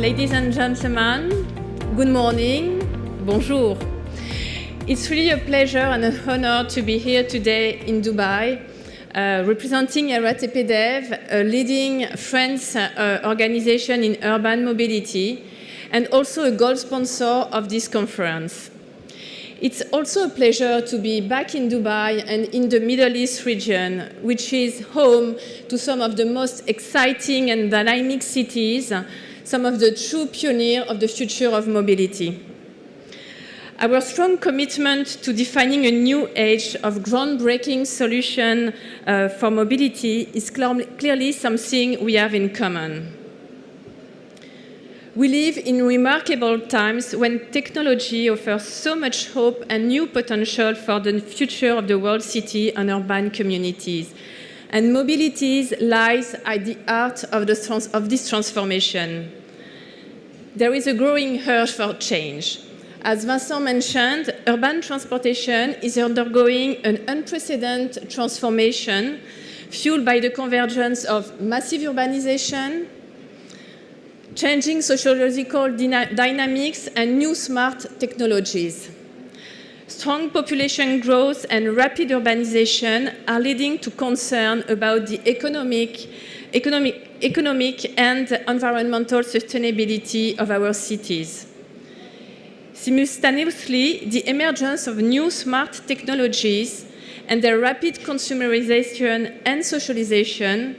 Ladies and gentlemen, good morning, bonjour. It's really a pleasure and an honor to be here today in Dubai, representing RATP-Dev, a leading French organization in urban mobility, and also a gold sponsor of this conference. It's also a pleasure to be back in Dubai and in the Middle East region, which is home to some of the most exciting and dynamic cities, some of the true pioneers of the future of mobility. Our strong commitment to defining a new age of groundbreaking solutions for mobility is clearly something we have in common. We live in remarkable times when technology offers so much hope and new potential for the future of the world city and urban communities. And mobility lies at the heart of this transformation. There is a growing urge for change. As Vincent mentioned, urban transportation is undergoing an unprecedented transformation fueled by the convergence of massive urbanization, changing sociological dynamics, and new smart technologies. Strong population growth and rapid urbanization are leading to concern about the economic and environmental sustainability of our cities. Simultaneously, the emergence of new smart technologies and their rapid consumerization and socialization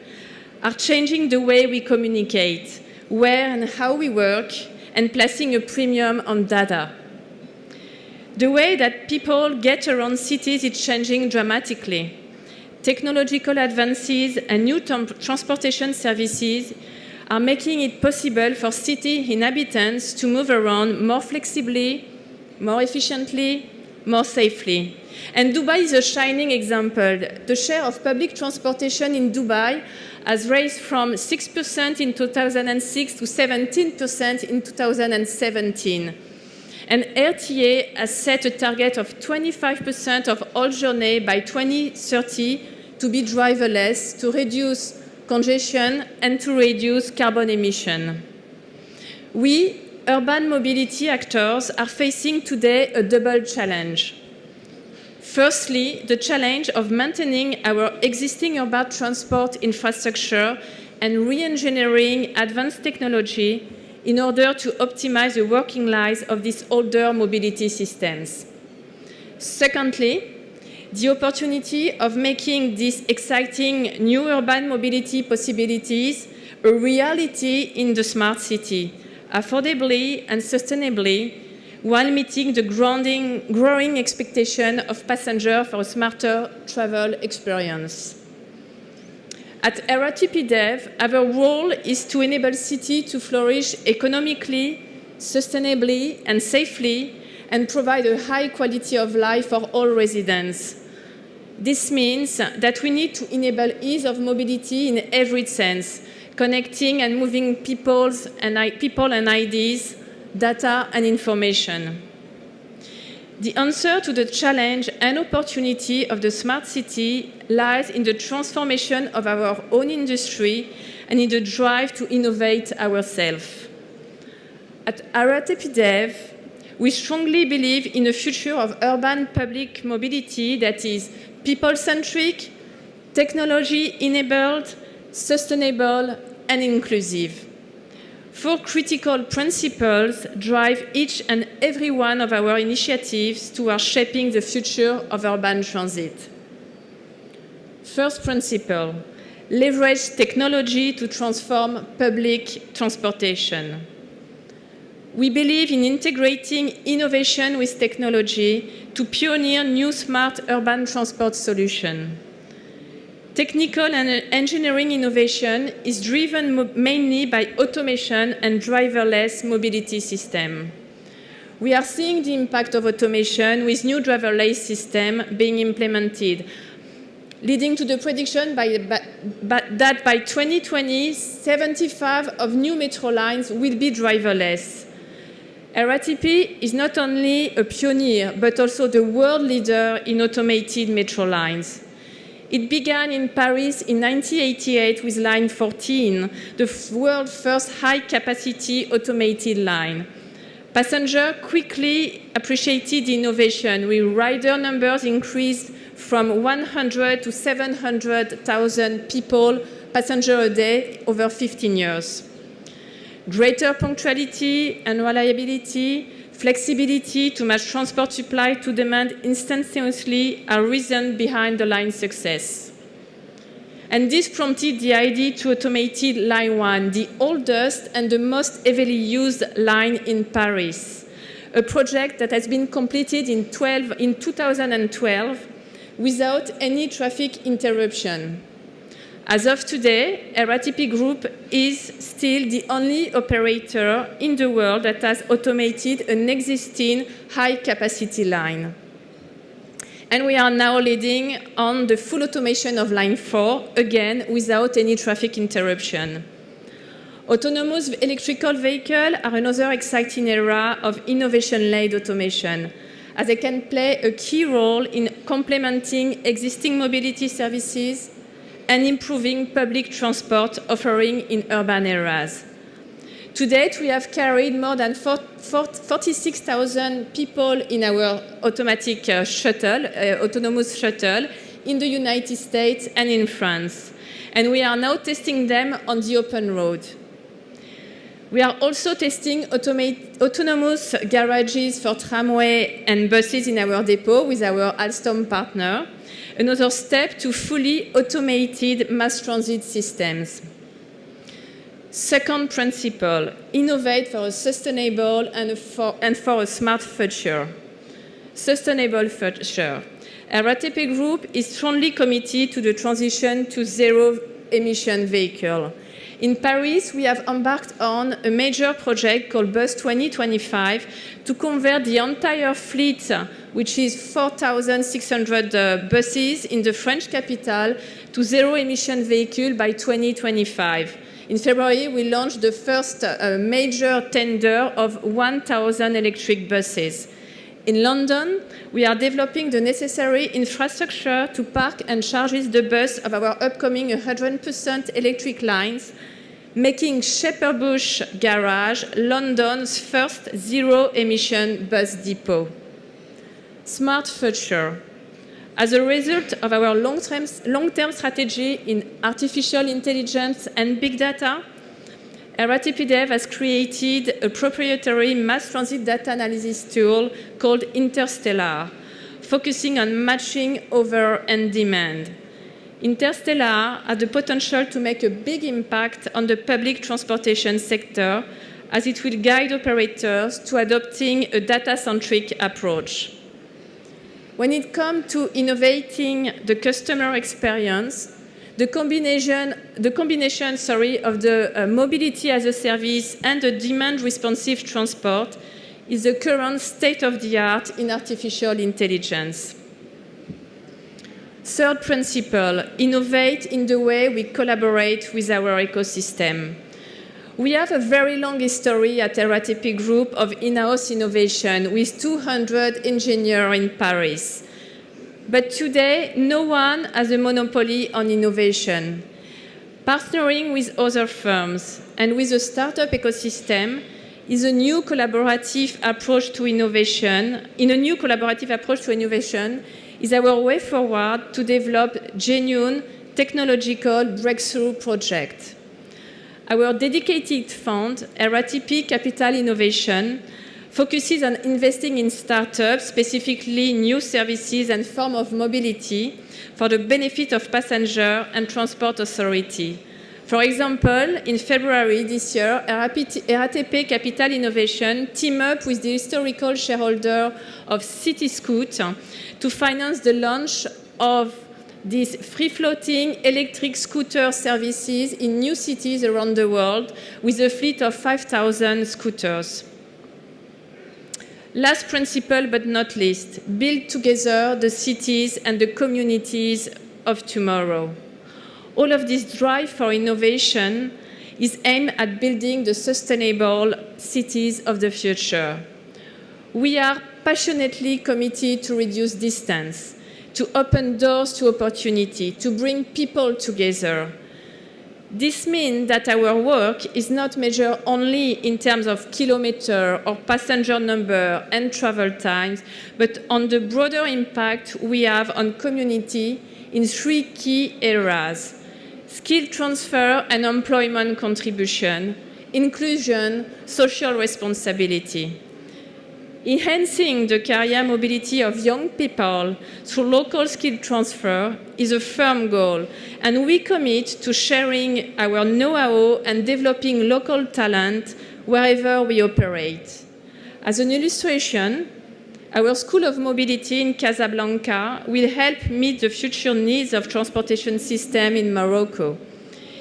are changing the way we communicate, where and how we work, and placing a premium on data. The way that people get around cities is changing dramatically. Technological advances and new transportation services are making it possible for city inhabitants to move around more flexibly, more efficiently, more safely. And Dubai is a shining example. The share of public transportation in Dubai has raised from 6% in 2006 to 17% in 2017. And RTA has set a target of 25% of all journeys by 2030 to be driverless, to reduce congestion and to reduce carbon emission. We, urban mobility actors, are facing today a double challenge. Firstly, the challenge of maintaining our existing urban transport infrastructure and re-engineering advanced technology in order to optimize the working lives of these older mobility systems. Secondly, the opportunity of making these exciting new urban mobility possibilities a reality in the smart city, affordably and sustainably, while meeting the growing expectation of passengers for a smarter travel experience. At RATP-Dev, our role is to enable cities to flourish economically, sustainably, and safely, and provide a high quality of life for all residents. This means that we need to enable ease of mobility in every sense, connecting and moving people and ideas, data and information. The answer to the challenge and opportunity of the smart city lies in the transformation of our own industry and in the drive to innovate ourselves. At RATP-Dev, we strongly believe in a future of urban public mobility that is people-centric, technology-enabled, sustainable, and inclusive. Four critical principles drive each and every one of our initiatives towards shaping the future of urban transit. First principle, leverage technology to transform public transportation. We believe in integrating innovation with technology to pioneer new smart urban transport solutions. Technical and engineering innovation is driven mainly by automation and driverless mobility systems. We are seeing the impact of automation with new driverless systems being implemented, leading to the prediction that by 2020, 75 of new metro lines will be driverless. RATP is not only a pioneer, but also the world leader in automated metro lines. It began in Paris in 1988 with Line 14, the world's first high-capacity automated line. Passengers quickly appreciated the innovation, with rider numbers increased from 100 to 700,000 passengers a day over 15 years. Greater punctuality and reliability, flexibility to match transport supply to demand instantaneously are reasons behind the line's success. And this prompted the idea to automate Line 1, the oldest and the most heavily used line in Paris, a project that has been completed in 2012 without any traffic interruption. As of today, RATP Group is still the only operator in the world that has automated an existing high-capacity line. And we are now leading on the full automation of Line 4, again, without any traffic interruption. Autonomous electrical vehicles are another exciting era of innovation-led automation, as they can play a key role in complementing existing mobility services and improving public transport offering in urban areas. To date, we have carried more than 46,000 people in our automatic autonomous shuttle in the United States and in France. And we are now testing them on the open road. We are also testing autonomous garages for tramway and buses in our depot with our Alstom partner, another step to fully automated mass transit systems. Second principle, innovate for a sustainable and for a smart future. Sustainable future. RATP Group is strongly committed to the transition to zero-emission vehicle. In Paris, we have embarked on a major project called Bus 2025 to convert the entire fleet, which is 4,600 buses in the French capital, to zero-emission vehicle by 2025. In February, we launched the first major tender of 1,000 electric buses. In London, we are developing the necessary infrastructure to park and charge the bus of our upcoming 100% electric lines, making Shepherd Bush Garage London's first zero-emission bus depot. Smart future. As a result of our long-term strategy in artificial intelligence and big data, RATP Dev has created a proprietary mass transit data analysis tool called Interstellar, focusing on matching offer and demand. Interstellar has the potential to make a big impact on the public transportation sector, as it will guide operators to adopting a data-centric approach. When it comes to innovating the customer experience, the combination of the mobility as a service and the demand-responsive transport is the current state-of-the-art in artificial intelligence. Third principle, innovate in the way we collaborate with our ecosystem. We have a very long history at RATP Group of in-house innovation with 200 engineers in Paris. But today, no one has a monopoly on innovation. Partnering with other firms and with the startup ecosystem is a new collaborative approach to innovation. Is our way forward to develop genuine technological breakthrough projects. Our dedicated fund, RATP Capital Innovation, focuses on investing in startups, specifically new services and forms of mobility, for the benefit of passengers and transport authority. For example, in February this year, RATP Capital Innovation teamed up with the historical shareholder of Cityscoot to finance the launch of these free-floating electric scooter services in new cities around the world with a fleet of 5,000 scooters. Last principle, but not least, build together the cities and the communities of tomorrow. All of this drive for innovation is aimed at building the sustainable cities of the future. We are passionately committed to reduce distance, to open doors to opportunity, to bring people together. This means that our work is not measured only in terms of kilometer or passenger number and travel times, but on the broader impact we have on community in 3 key areas: skill transfer and employment contribution, inclusion, social responsibility. Enhancing the career mobility of young people through local skill transfer is a firm goal, and we commit to sharing our know-how and developing local talent wherever we operate. As an illustration, our School of Mobility in Casablanca will help meet the future needs of transportation system in Morocco.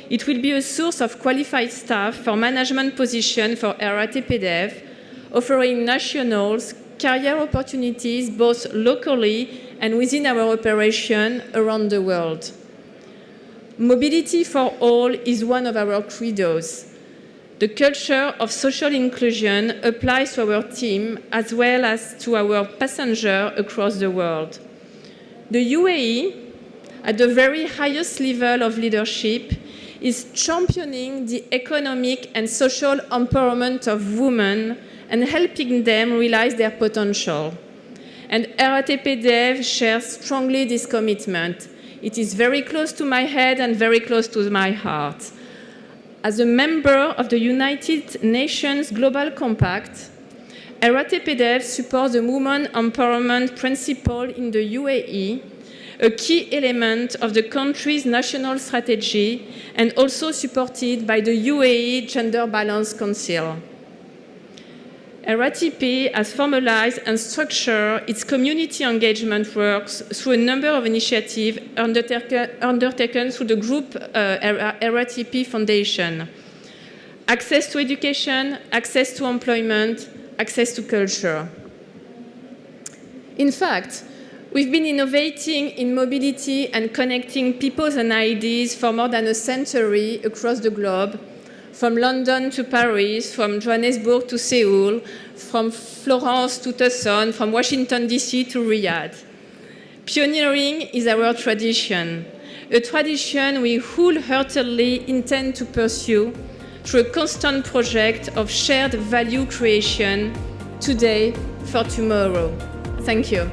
It will be a source of qualified staff for management position for RATP-DEV, offering nationals career opportunities both locally and within our operation around the world. Mobility for all is one of our credos. The culture of social inclusion applies to our team as well as to our passengers across the world. The UAE, at the very highest level of leadership, is championing the economic and social empowerment of women and helping them realize their potential. And RATP-DEV shares strongly this commitment. It is very close to my head and very close to my heart. As a member of the United Nations Global Compact, RATP-DEV supports the Women Empowerment Principle in the UAE, a key element of the country's national strategy and also supported by the UAE Gender Balance Council. RATP has formalized and structured its community engagement works through a number of initiatives undertaken through the group RATP Foundation. Access to education, access to employment, access to culture. In fact, we've been innovating in mobility and connecting people and ideas for more than a century across the globe, from London to Paris, from Johannesburg to Seoul, from Florence to Tucson, from Washington, D.C. to Riyadh. Pioneering is our tradition, a tradition we wholeheartedly intend to pursue through a constant project of shared value creation today for tomorrow. Thank you.